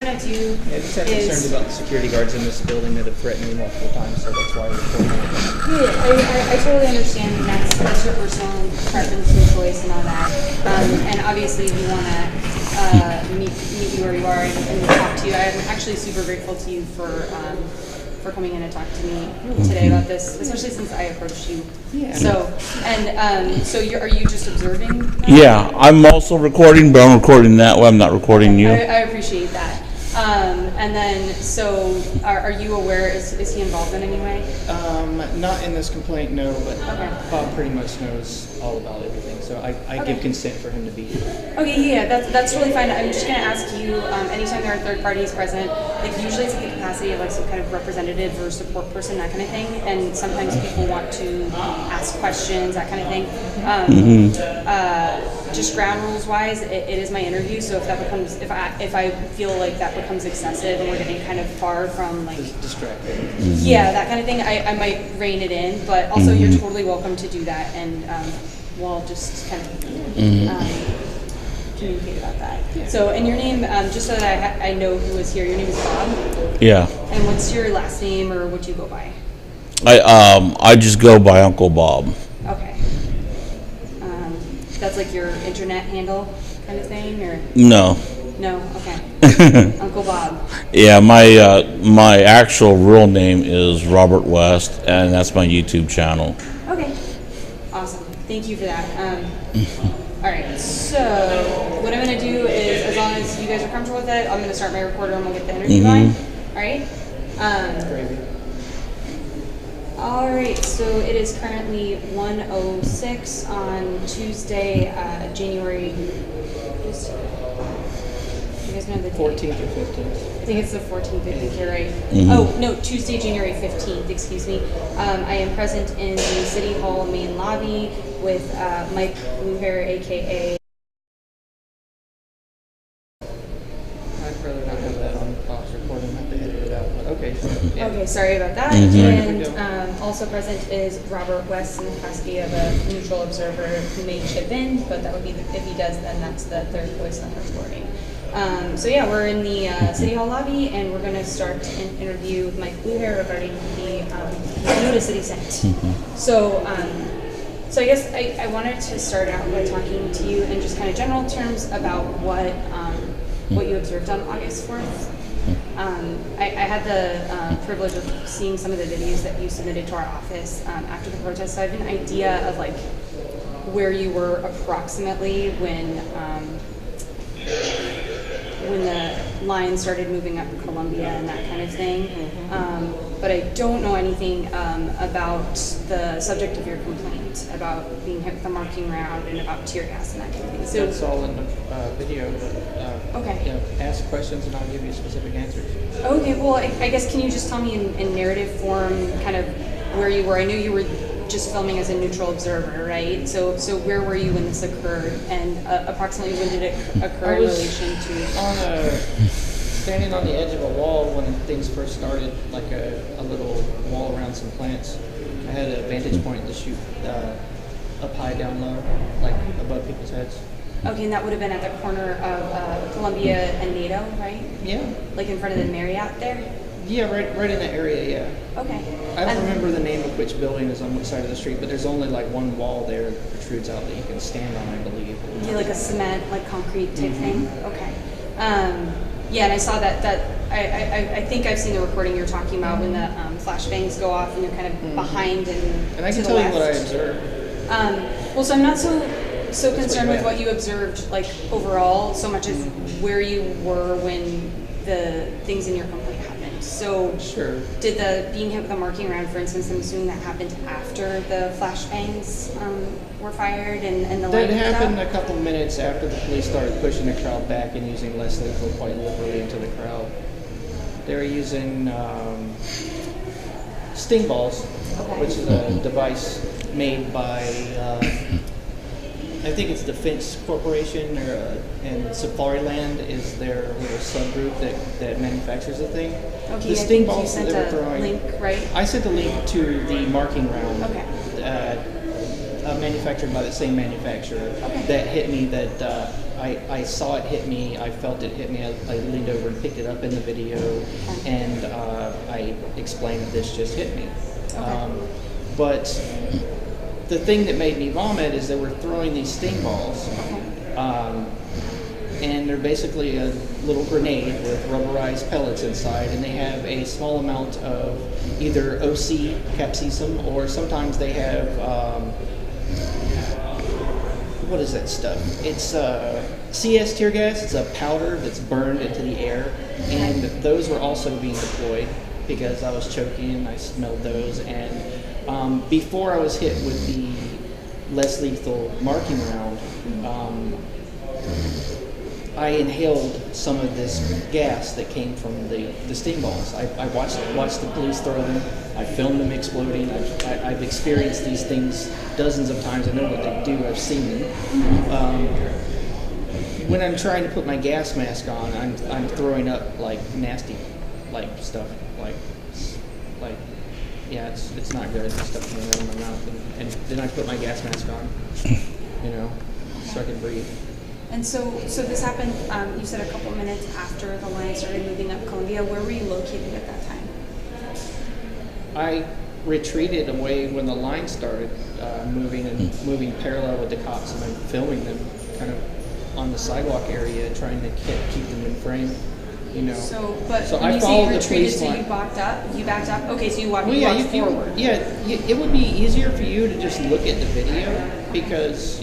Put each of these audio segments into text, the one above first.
I'm gonna do Yeah, I just have concerns about the security guards in this building that have threatened me multiple times, so that's why we're reporting it. Yeah, I totally understand, and that's your personal preference and choice and all that. And obviously, we want to meet you where you are and talk to you. I'm actually super grateful to you for coming in and talk to me today about this, especially since I approached you. Yeah. So are you just observing that? Yeah, I'm also recording, but I'm recording that way. I'm not recording you. I appreciate that. And then, so are you aware, is he involved in any way? Not in this complaint, no, but Okay. Bob pretty much knows all about everything, so I give consent for him to be here. Okay, yeah, that's really fine. I'm just going to ask you, anytime there are third parties present, like usually it's in the capacity of like some kind of representative or support person, that kind of thing, and sometimes people want to ask questions, that kind of thing. Just ground rules wise, it is my interview, so if that becomes, if I feel like that becomes excessive and we're getting kind of far from like Distracted. yeah, that kind of thing, I might rein it in, but also you're totally welcome to do that, and we'll just kind of communicate about that. Yeah. So, and your name, just so that I know who is here, your name is Bob, Yeah, and what's your last name, or what do you go by? I just go by Uncle Bob. Okay. That's like your internet handle kind of thing, or? No. No? Okay. Uncle Bob. Yeah, my actual real name is Robert West, and that's my YouTube channel. Okay. Awesome. Thank you for that. All right. So what I'm going to do is, as long as you guys are comfortable with it, I'm going to start my recorder and we'll get the interview going. All right. Gravy. All right. So it is currently 1:06 on Tuesday, January. You guys know the date? 14th or 15th. I think it's the 14th, I think you're right. Oh, no, Tuesday, January 15th, excuse me. I am present in the City Hall main lobby with Mike Bluehair, a.k.a. I'd rather not have that on Fox recording, have to edit it out, but okay. Yeah. Okay, sorry about that. Here we And also present is Robert West in the capacity of a neutral observer who may chip in, but that would be, if he does, then that's the third voice on the recording. So yeah, we're in the City Hall lobby, and we're going to start an interview with Mike Bluehair regarding the notice that he sent. So I guess I wanted to start out by talking to you in just kind of general terms about what you observed on August 4th. I had the privilege of seeing some of the videos that you submitted to our office after the protest, so I have an idea of like where you were approximately when the line started moving up Columbia and that kind of thing. But I don't know anything about the subject of your complaint, about being hit with a marking round and about tear gas and that kind of thing. So That's all in the video, but okay. Ask questions and I'll give you specific answers. Okay, well, I guess can you just tell me in narrative form kind of where you were? I knew you were just filming as a neutral observer, right? So where were you when this occurred, and approximately when did it occur in relation to? Standing on the edge of a wall when things first started, like a little wall around some plants. I had a vantage point to shoot up high, down low, like above people's heads. Okay, and that would have been at the corner of Columbia and NATO, right? Yeah. Like in front of the Marriott there? Yeah, right in that area, yeah. Okay. I don't remember the name of which building is on which side of the street, but there's only like one wall there that protrudes out that you can stand on, I believe. Yeah, like a cement, like concrete type thing? Okay. Yeah, and I saw that I think I've seen the recording you're talking about when the flashbangs go off and you're kind of behind and I can to tell the you what I left. observed. Well, so I'm not so concerned with what you observed, like overall, so much as where you were when the things in your complaint happened. So, Sure. did the being hit with a marking round, for instance, I'm assuming that happened after the flashbangs were fired and the That light went happened out? a couple minutes after the police started pushing the crowd back and using less lethal quite literally into the crowd. They were using sting balls, which is a device made by I think it's Defense Corporation, and Safariland is their little subgroup that manufactures the thing. Okay, The I sting think you balls sent that they were a throwing. link, right? I sent a link to the marking round. Okay. Manufactured by the same manufacturer that hit me that I saw it hit me. I felt it hit me. I leaned over and picked it up in the video, and I explained that this just hit me. But the thing that made me vomit is they were throwing these sting balls, and they're basically a little grenade with rubberized pellets inside, and they have a small amount of either OC capsaicin, or sometimes they have what is that stuff? It's CS tear gas. It's a powder that's burned into the air, and those were also being deployed because I was choking and I smelled those. And before I was hit with the less lethal marking round, I inhaled some of this gas that came from the sting balls. I watched the police throw them. I filmed them exploding. I've experienced these things dozens of times. I know what they do. I've seen them. When I'm trying to put my gas mask on, I'm throwing up like nasty, like stuff, like yeah, it's not good. It's stuff coming out of my mouth, and then I put my gas mask on, so I can breathe. And so this happened, you said a couple minutes after the line started moving up Columbia. Where were you located at that time? I retreated away when the line started moving parallel with the cops, and then filming them kind of on the sidewalk area, trying to keep them in frame. So I when you say followed you the retreated, police so line. you backed up? Okay, so you walked forward. It would be easier for you to just look at the video because,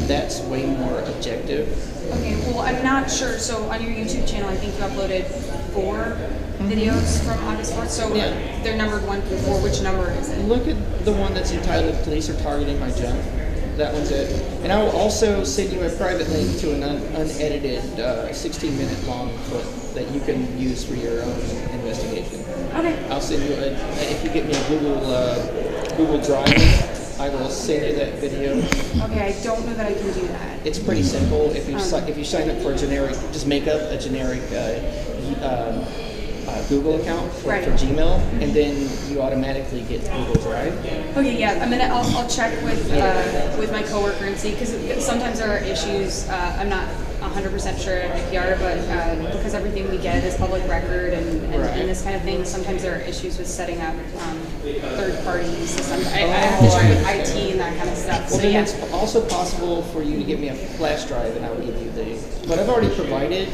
that's way more objective. Okay, well, I'm not sure. So on your YouTube channel, I think you uploaded 4 videos from August 4th. So they're numbered 1 through 4. Which number is it? Look at the one that's entitled "Police Are Targeting My Junk." That one's it. And I will also send you a private link to an unedited 16-minute long clip that you can use for your own investigation. Okay. I'll send you if you get me a Google Drive, I will send you that video. Okay, I don't know that I can do that. It's pretty simple. If you sign up for a generic, just make up a generic Google account for Gmail, and then you automatically get Google Drive. Okay, yeah. I'll check with my coworker and see, because sometimes there are issues. I'm not 100% sure at IPR, but because everything we get is public record and this kind of thing, sometimes there are issues with setting up third-party systems. I have to check with IT and that kind of stuff. Well, then it's also possible for you to give me a flash drive, and I will give you but I've already provided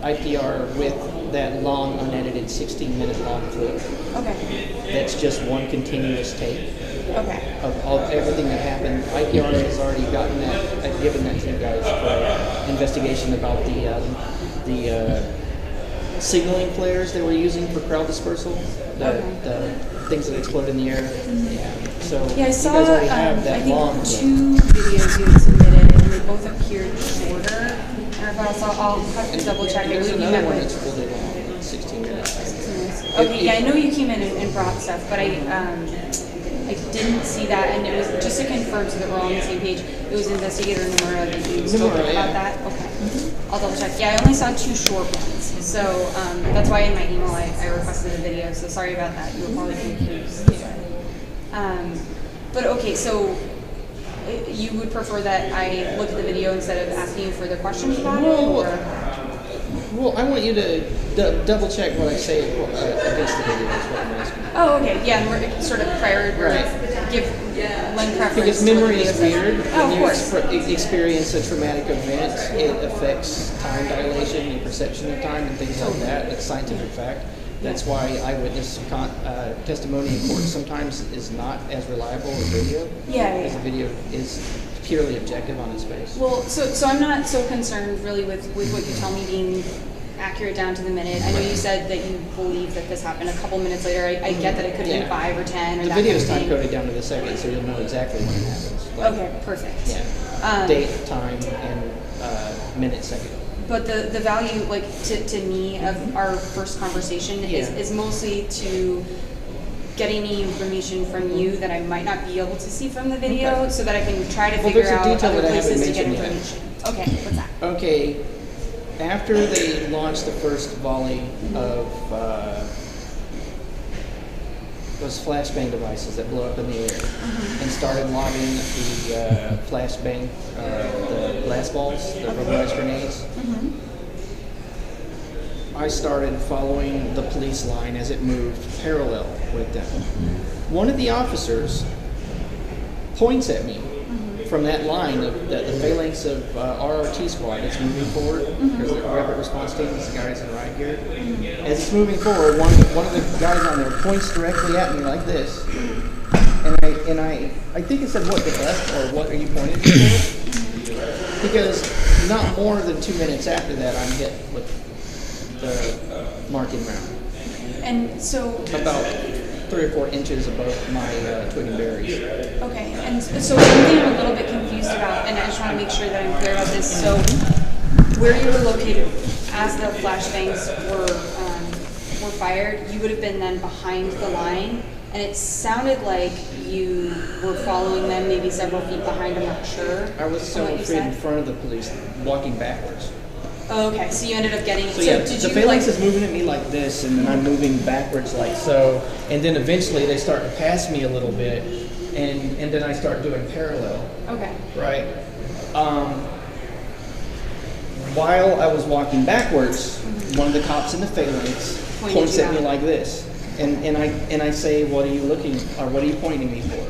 IPR with that long, unedited 16-minute long clip. Okay. That's just one continuous tape. Okay. Of everything that happened. IPR has already gotten that. I've given that to you guys for investigation about the signaling flares they were using for crowd dispersal. The things that explode in the air. So I saw. You guys already have that I think long 2 videos you had submitted, and they both appeared shorter. I'll have to double check. There's another one that's really long, 16 minutes. Okay, I know you came in and brought stuff, but I didn't see that, and it was just to confirm so that we're all on the same page. It was Investigator Nomura that you spoke about that. Okay, I'll double check. Yeah, I only saw 2 short ones, so that's why in my email I requested a video. So sorry about that. You were probably confused. But okay, so you would prefer that I look at the video instead of asking you further questions about it? Well, I want you to double check what I say against the video. That's what I'm asking. Oh, okay. Yeah, and we're sort of lend preference. Because memory is weird. Oh, of course. When you experience a traumatic event, it affects time dilation and perception of time and things like that. It's scientific fact. That's why eyewitness testimony in court sometimes is not as reliable as video. Because the video is purely objective on its face. Well, so I'm not so concerned really with what you tell me being accurate down to the minute. I know you said that you believe that this happened a couple minutes later. I get that it could have been 5 or 10 or the that video kind is of time thing. coded down to the second, so you'll know exactly when it happens. Okay, perfect. Yeah. Date, time, and minute, second. But the value, like to me, of our first conversation is mostly to get any information from you that I might not be able to see from the video, so that I can try to figure out other places to get information. Okay, what's that? Okay, after they launched the first volley of those flashbang devices that blow up in the air, and started lobbing the flashbang, the glass balls, the rubberized grenades. I started following the police line as it moved parallel with them. One of the officers points at me from that line, the phalanx of RRT squad that's moving forward, because the rapid response team is the guys in right here. As it's moving forward, one of the guys on there points directly at me like this, and I think it said, "What, the left?" or "What are you pointing to?" Because not more than 2 minutes after that, I'm hit with the marking round, And so, about 3 or 4 inches above my twig and berries. okay, and so something I'm a little bit confused about, and I just want to make sure that I'm clear about this. So, where you were located as the flashbangs were fired, you would have been then behind the line, and it sounded like you were following them, maybe several feet behind. I'm not sure. I was from several what you feet in said. front of the police, walking backwards. Oh, okay, so you ended up getting. So yeah, did the you phalanx like? is moving at me like this, and then I'm moving backwards like so, and then eventually they start to pass me a little bit, and then I start doing parallel, Okay. right? While I was walking backwards, one of the cops in the phalanx Pointed points you at me out. like this, and I say, "What are you looking, or what are you pointing me for?"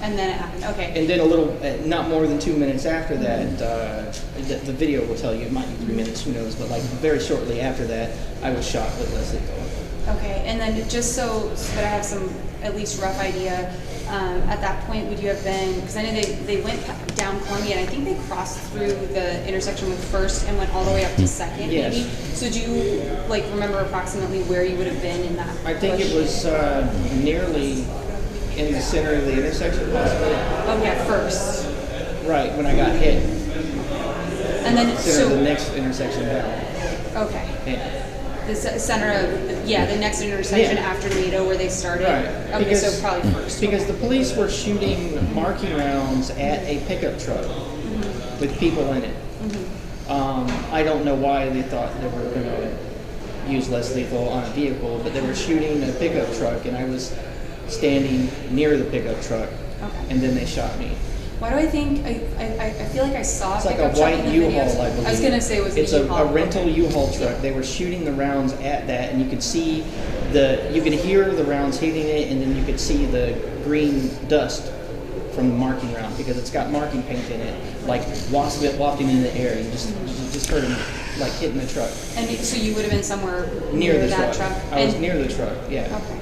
And then it happened. Okay. And then a little, not more than 2 minutes after that, the video will tell you, it might be 3 minutes, who knows, but like very shortly after that, I was shot with Leslie Thorne. Okay, and then just so that I have some at least rough idea, at that point would you have been, because I know they went down Columbia and I think they crossed through the intersection with First and went all the way up to Second, Yes. maybe? So do you like remember approximately where you would have been in that? I think push? it was nearly in the center of the intersection, possibly. Oh yeah, First. Right, when I got hit. And then Center of the so next intersection down. okay. Yeah. The center of the next intersection Yeah. after NATO where they started. Right. Okay, Because- so probably First. Because okay. the police were shooting marking rounds at a pickup truck with people in it. I don't know why they thought they were going to use less lethal on a vehicle, but they were shooting a pickup truck, and I was standing near the pickup truck, Okay. and then they shot me. Why do I think I feel like I saw It's a like a pickup truck in white the U-Haul, videos. I believe. I was gonna say it was It's a a U-Haul. rental Okay. U-Haul truck. They were shooting the rounds at that, and you could see you could hear the rounds hitting it, and then you could see the green dust from the marking round because it's got marking paint in it, like wafting in the air. You just heard them like hitting the truck And so you would have been somewhere near the that truck. truck. I was And- near the truck. Yeah. Okay.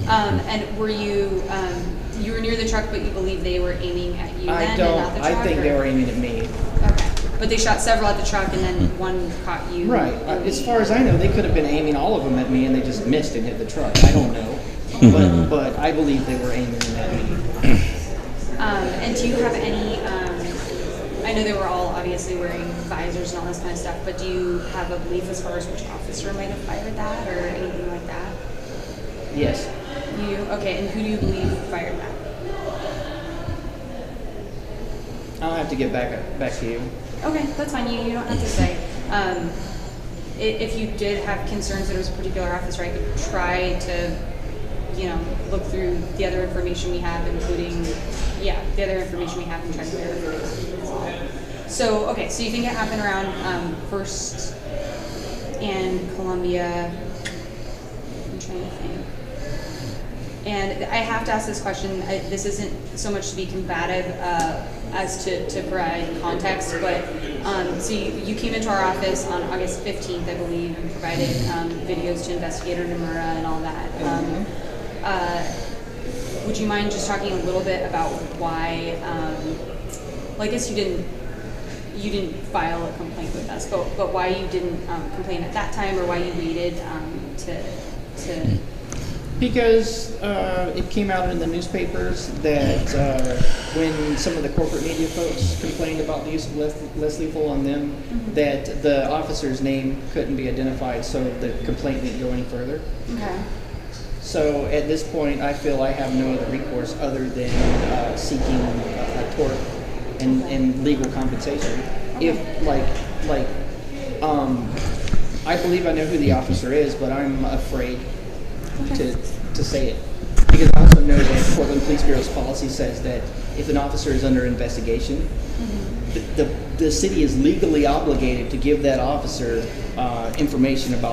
And were you you were near the truck, but you believe they were aiming at you I then don't. and not the truck? I think or- they were aiming at me. Okay. But they shot several at the truck, and then one caught you. Right. As far as I know, they could have been aiming all of them at me, and they just missed and hit the truck. I don't know, but I believe they were aiming at me. And do you have any? I know they were all obviously wearing visors and all this kind of stuff, but do you have a belief as far as which officer might have fired that or anything like that? Yes. You okay? And who do you believe fired that? I'll have to get back to you. Okay, that's fine. You don't have to say. If you did have concerns that it was a particular officer, I could try to, look through the other information we have, including, the other information we have and try to verify it. So, okay, so you think it happened around First and Columbia. I'm trying to think. And I have to ask this question. This isn't so much to be combative as to provide context, but so you came into our office on August 15th, I believe, and provided videos to Investigator Nomura and all that. Would you mind just talking a little bit about why? Well, I guess you didn't file a complaint with us, but why you didn't complain at that time, or why you waited to Because it came out in the newspapers that when some of the corporate media folks complained about the use of less lethal on them, that the officer's name couldn't be identified, so the complaint didn't go any further. Okay. So at this point, I feel I have no other recourse other than seeking a tort and legal compensation. If I believe I know who the officer is, but I'm afraid to say it. Because I also know that Portland Police Bureau's policy says that if an officer is under investigation, the city is legally obligated to give that officer information about